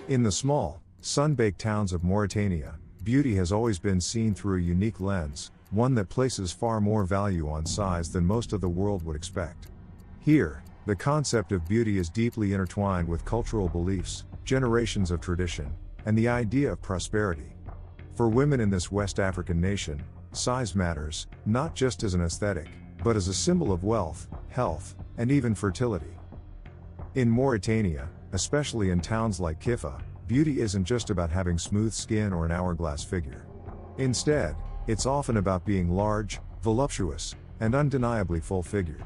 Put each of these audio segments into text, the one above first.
In the small, sun-baked towns of Mauritania, beauty has always been seen through a unique lens, one that places far more value on size than most of the world would expect. Here, the concept of beauty is deeply intertwined with cultural beliefs, generations of tradition, and the idea of prosperity. For women in this West African nation, size matters, not just as an aesthetic, but as a symbol of wealth, health, and even fertility. In Mauritania, especially in towns like Kiffa, beauty isn't just about having smooth skin or an hourglass figure. Instead, it's often about being large, voluptuous, and undeniably full-figured.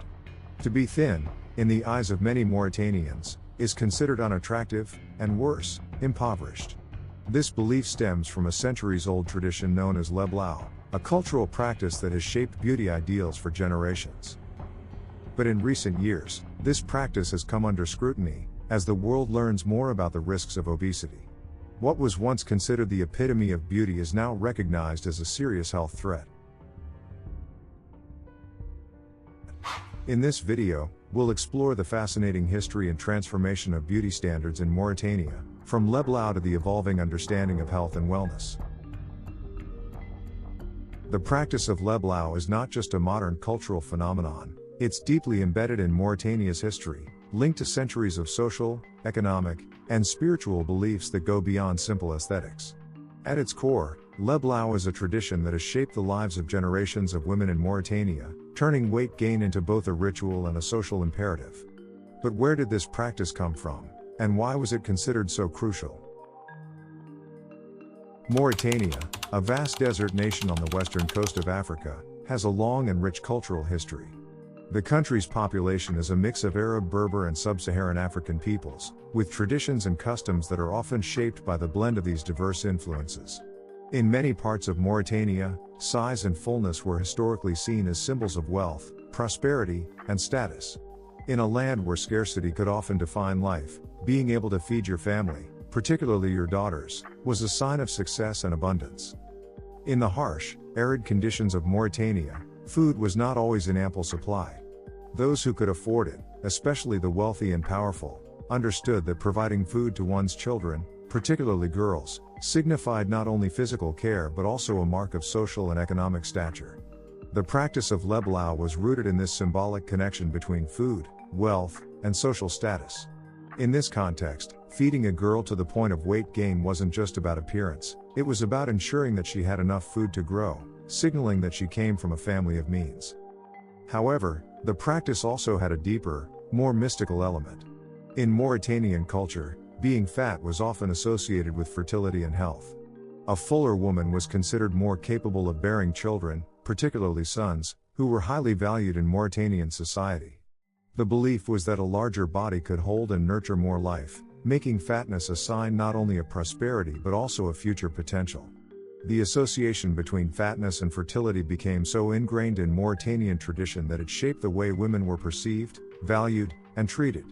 To be thin, in the eyes of many Mauritanians, is considered unattractive, and worse, impoverished. This belief stems from a centuries-old tradition known as Leblouh, a cultural practice that has shaped beauty ideals for generations. But in recent years, this practice has come under scrutiny, as the world learns more about the risks of obesity. What was once considered the epitome of beauty is now recognized as a serious health threat. In this video, we'll explore the fascinating history and transformation of beauty standards in Mauritania, from Leblouh to the evolving understanding of health and wellness. The practice of Leblouh is not just a modern cultural phenomenon, it's deeply embedded in Mauritania's history, linked to centuries of social, economic, and spiritual beliefs that go beyond simple aesthetics. At its core, Leblouh is a tradition that has shaped the lives of generations of women in Mauritania, turning weight gain into both a ritual and a social imperative. But where did this practice come from, and why was it considered so crucial? Mauritania, a vast desert nation on the western coast of Africa, has a long and rich cultural history. The country's population is a mix of Arab-Berber and Sub-Saharan African peoples, with traditions and customs that are often shaped by the blend of these diverse influences. In many parts of Mauritania, size and fullness were historically seen as symbols of wealth, prosperity, and status. In a land where scarcity could often define life, being able to feed your family, particularly your daughters, was a sign of success and abundance. In the harsh, arid conditions of Mauritania, food was not always in ample supply. Those who could afford it, especially the wealthy and powerful, understood that providing food to one's children, particularly girls, signified not only physical care but also a mark of social and economic stature. The practice of Leblouh was rooted in this symbolic connection between food, wealth, and social status. In this context, feeding a girl to the point of weight gain wasn't just about appearance, it was about ensuring that she had enough food to grow, signaling that she came from a family of means. However, the practice also had a deeper, more mystical element. In Mauritanian culture, being fat was often associated with fertility and health. A fuller woman was considered more capable of bearing children, particularly sons, who were highly valued in Mauritanian society. The belief was that a larger body could hold and nurture more life, making fatness a sign not only of prosperity but also of future potential. The association between fatness and fertility became so ingrained in Mauritanian tradition that it shaped the way women were perceived, valued, and treated.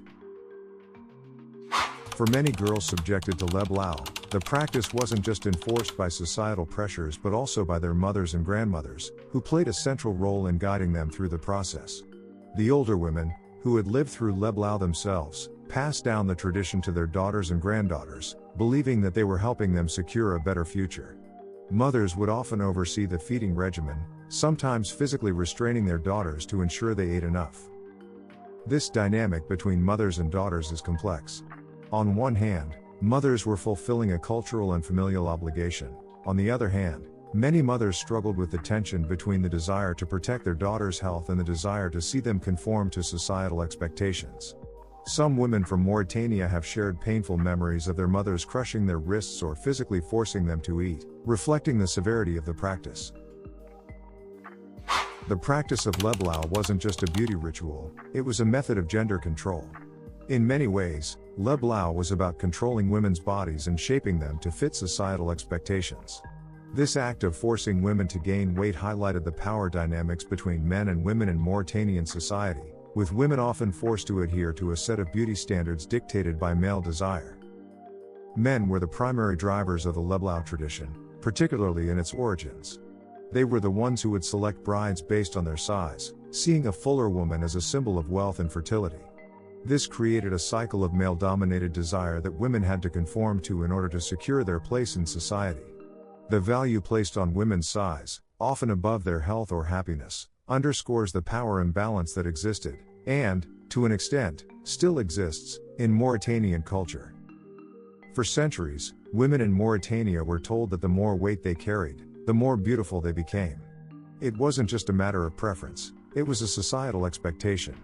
For many girls subjected to Leblouh, the practice wasn't just enforced by societal pressures but also by their mothers and grandmothers, who played a central role in guiding them through the process. The older women, who had lived through Leblouh themselves, passed down the tradition to their daughters and granddaughters, believing that they were helping them secure a better future. Mothers would often oversee the feeding regimen, sometimes physically restraining their daughters to ensure they ate enough. This dynamic between mothers and daughters is complex. On one hand, mothers were fulfilling a cultural and familial obligation. On the other hand, many mothers struggled with the tension between the desire to protect their daughters' health and the desire to see them conform to societal expectations. Some women from Mauritania have shared painful memories of their mothers crushing their wrists or physically forcing them to eat, reflecting the severity of the practice. The practice of Leblouh wasn't just a beauty ritual, it was a method of gender control. In many ways, Leblouh was about controlling women's bodies and shaping them to fit societal expectations. This act of forcing women to gain weight highlighted the power dynamics between men and women in Mauritanian society, with women often forced to adhere to a set of beauty standards dictated by male desire. Men were the primary drivers of the Leblouh tradition, particularly in its origins. They were the ones who would select brides based on their size, seeing a fuller woman as a symbol of wealth and fertility. This created a cycle of male-dominated desire that women had to conform to in order to secure their place in society. The value placed on women's size, often above their health or happiness, underscores the power imbalance that existed, and, to an extent, still exists, in Mauritanian culture. For centuries, women in Mauritania were told that the more weight they carried, the more beautiful they became. It wasn't just a matter of preference, it was a societal expectation.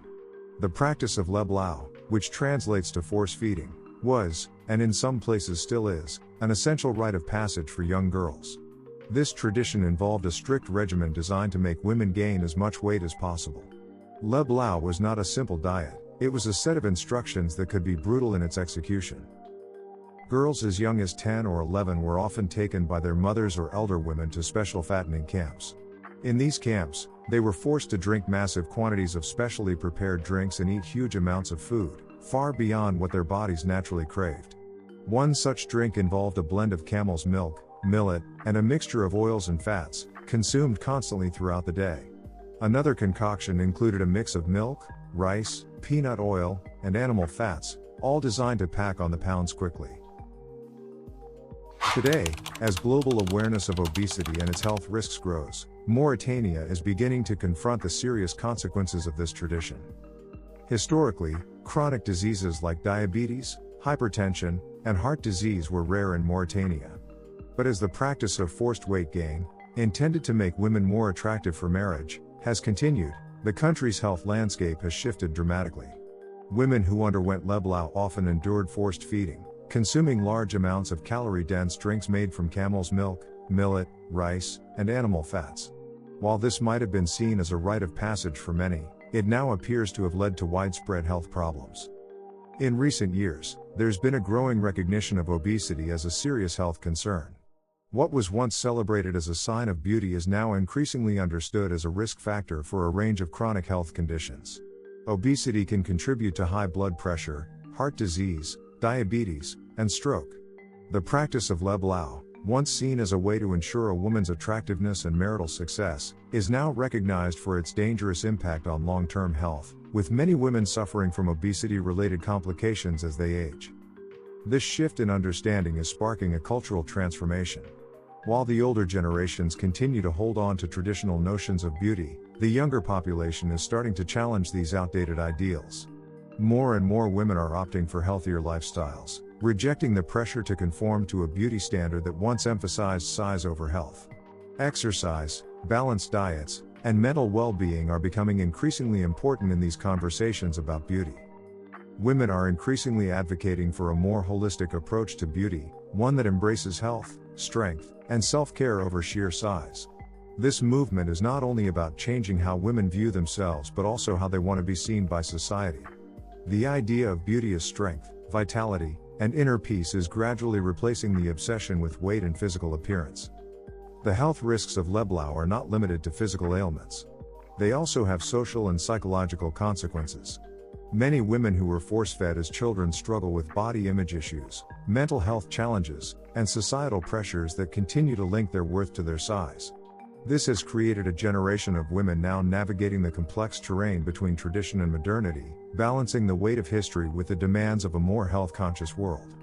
The practice of Leblouh, which translates to force feeding, was, and in some places still is, an essential rite of passage for young girls. This tradition involved a strict regimen designed to make women gain as much weight as possible. Leblouh was not a simple diet, it was a set of instructions that could be brutal in its execution. Girls as young as 10 or 11 were often taken by their mothers or elder women to special fattening camps. In these camps, they were forced to drink massive quantities of specially prepared drinks and eat huge amounts of food, far beyond what their bodies naturally craved. One such drink involved a blend of camel's milk, millet, and a mixture of oils and fats, consumed constantly throughout the day. Another concoction included a mix of milk, rice, peanut oil, and animal fats, all designed to pack on the pounds quickly. Today, as global awareness of obesity and its health risks grows, Mauritania is beginning to confront the serious consequences of this tradition. Historically, chronic diseases like diabetes, hypertension, and heart disease were rare in Mauritania. But as the practice of forced weight gain, intended to make women more attractive for marriage, has continued, the country's health landscape has shifted dramatically. Women who underwent Leblouh often endured forced feeding, consuming large amounts of calorie-dense drinks made from camel's milk, millet, rice, and animal fats. While this might have been seen as a rite of passage for many, it now appears to have led to widespread health problems. In recent years, there's been a growing recognition of obesity as a serious health concern. What was once celebrated as a sign of beauty is now increasingly understood as a risk factor for a range of chronic health conditions. Obesity can contribute to high blood pressure, heart disease, diabetes, and stroke. The practice of Leblouh, once seen as a way to ensure a woman's attractiveness and marital success, is now recognized for its dangerous impact on long-term health, with many women suffering from obesity-related complications as they age. This shift in understanding is sparking a cultural transformation. While the older generations continue to hold on to traditional notions of beauty, the younger population is starting to challenge these outdated ideals. More and more women are opting for healthier lifestyles, rejecting the pressure to conform to a beauty standard that once emphasized size over health. Exercise, balanced diets, and mental well-being are becoming increasingly important in these conversations about beauty. Women are increasingly advocating for a more holistic approach to beauty, one that embraces health, strength, and self-care over sheer size. This movement is not only about changing how women view themselves but also how they want to be seen by society. The idea of beauty as strength, vitality, and inner peace is gradually replacing the obsession with weight and physical appearance. The health risks of Leblouh are not limited to physical ailments. They also have social and psychological consequences. Many women who were force-fed as children struggle with body image issues, mental health challenges, and societal pressures that continue to link their worth to their size. This has created a generation of women now navigating the complex terrain between tradition and modernity, balancing the weight of history with the demands of a more health-conscious world.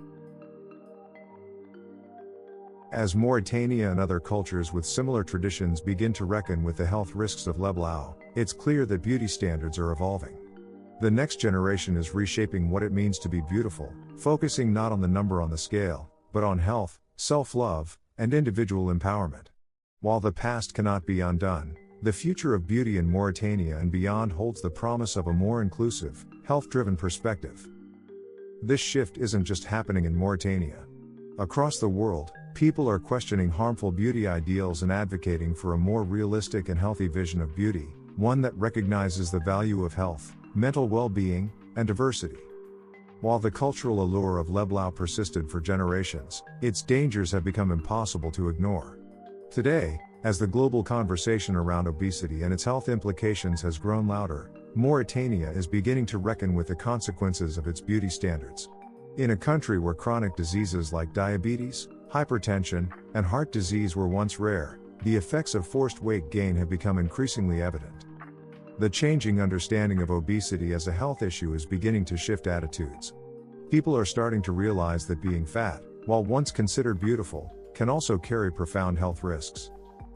As Mauritania and other cultures with similar traditions begin to reckon with the health risks of Leblouh, it's clear that beauty standards are evolving. The next generation is reshaping what it means to be beautiful, focusing not on the number on the scale, but on health, self-love, and individual empowerment. While the past cannot be undone, the future of beauty in Mauritania and beyond holds the promise of a more inclusive, health-driven perspective. This shift isn't just happening in Mauritania. Across the world, people are questioning harmful beauty ideals and advocating for a more realistic and healthy vision of beauty, one that recognizes the value of health, mental well-being, and diversity. While the cultural allure of Leblouh persisted for generations, its dangers have become impossible to ignore. Today, as the global conversation around obesity and its health implications has grown louder, Mauritania is beginning to reckon with the consequences of its beauty standards. In a country where chronic diseases like diabetes, hypertension, and heart disease were once rare, the effects of forced weight gain have become increasingly evident. The changing understanding of obesity as a health issue is beginning to shift attitudes. People are starting to realize that being fat, while once considered beautiful, can also carry profound health risks.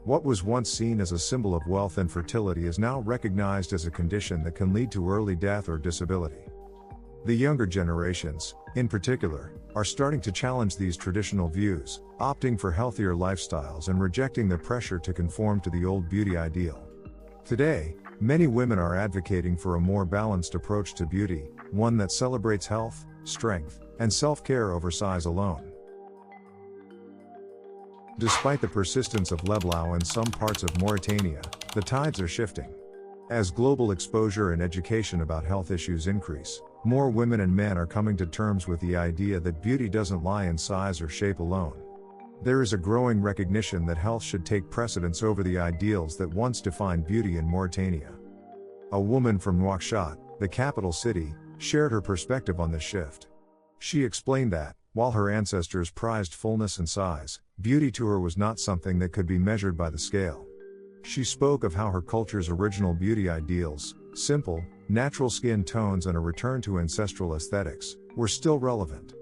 What was once seen as a symbol of wealth and fertility is now recognized as a condition that can lead to early death or disability. The younger generations, in particular, are starting to challenge these traditional views, opting for healthier lifestyles and rejecting the pressure to conform to the old beauty ideal. Today, many women are advocating for a more balanced approach to beauty, one that celebrates health, strength, and self-care over size alone. Despite the persistence of Leblouh in some parts of Mauritania, the tides are shifting. As global exposure and education about health issues increase, more women and men are coming to terms with the idea that beauty doesn't lie in size or shape alone. There is a growing recognition that health should take precedence over the ideals that once defined beauty in Mauritania. A woman from Nouakchott, the capital city, shared her perspective on this shift. She explained that, while her ancestors prized fullness and size, beauty to her was not something that could be measured by the scale. She spoke of how her culture's original beauty ideals, simple, natural skin tones and a return to ancestral aesthetics, were still relevant.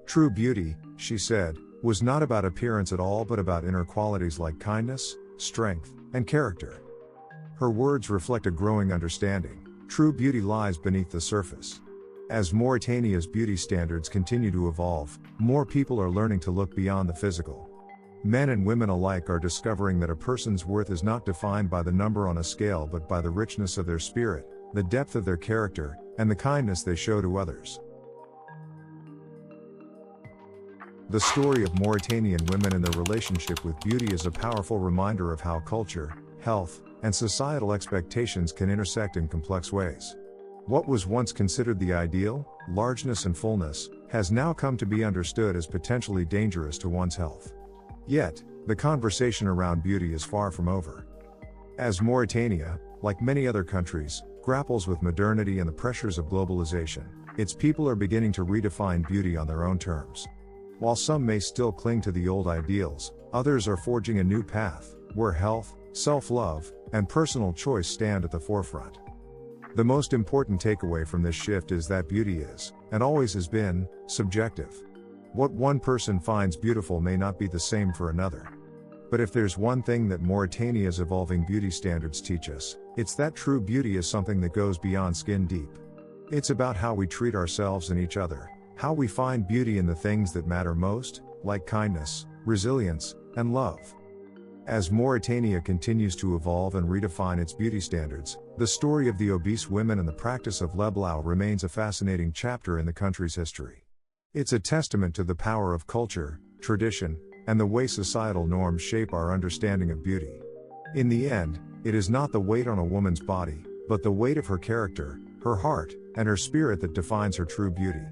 True beauty, she said, was not about appearance at all but about inner qualities like kindness, strength, and character. Her words reflect a growing understanding. True beauty lies beneath the surface. As Mauritania's beauty standards continue to evolve, more people are learning to look beyond the physical. Men and women alike are discovering that a person's worth is not defined by the number on a scale but by the richness of their spirit, the depth of their character, and the kindness they show to others. The story of Mauritanian women and their relationship with beauty is a powerful reminder of how culture, health, and societal expectations can intersect in complex ways. What was once considered the ideal, largeness and fullness, has now come to be understood as potentially dangerous to one's health. Yet, the conversation around beauty is far from over. As Mauritania, like many other countries, grapples with modernity and the pressures of globalization, its people are beginning to redefine beauty on their own terms. While some may still cling to the old ideals, others are forging a new path, where health, self-love, and personal choice stand at the forefront. The most important takeaway from this shift is that beauty is, and always has been, subjective. What one person finds beautiful may not be the same for another. But if there's one thing that Mauritania's evolving beauty standards teach us, it's that true beauty is something that goes beyond skin deep. It's about how we treat ourselves and each other, how we find beauty in the things that matter most, like kindness, resilience, and love. As Mauritania continues to evolve and redefine its beauty standards, the story of the obese women and the practice of Leblouh remains a fascinating chapter in the country's history. It's a testament to the power of culture, tradition, and the way societal norms shape our understanding of beauty. In the end, it is not the weight on a woman's body, but the weight of her character, her heart, and her spirit that defines her true beauty.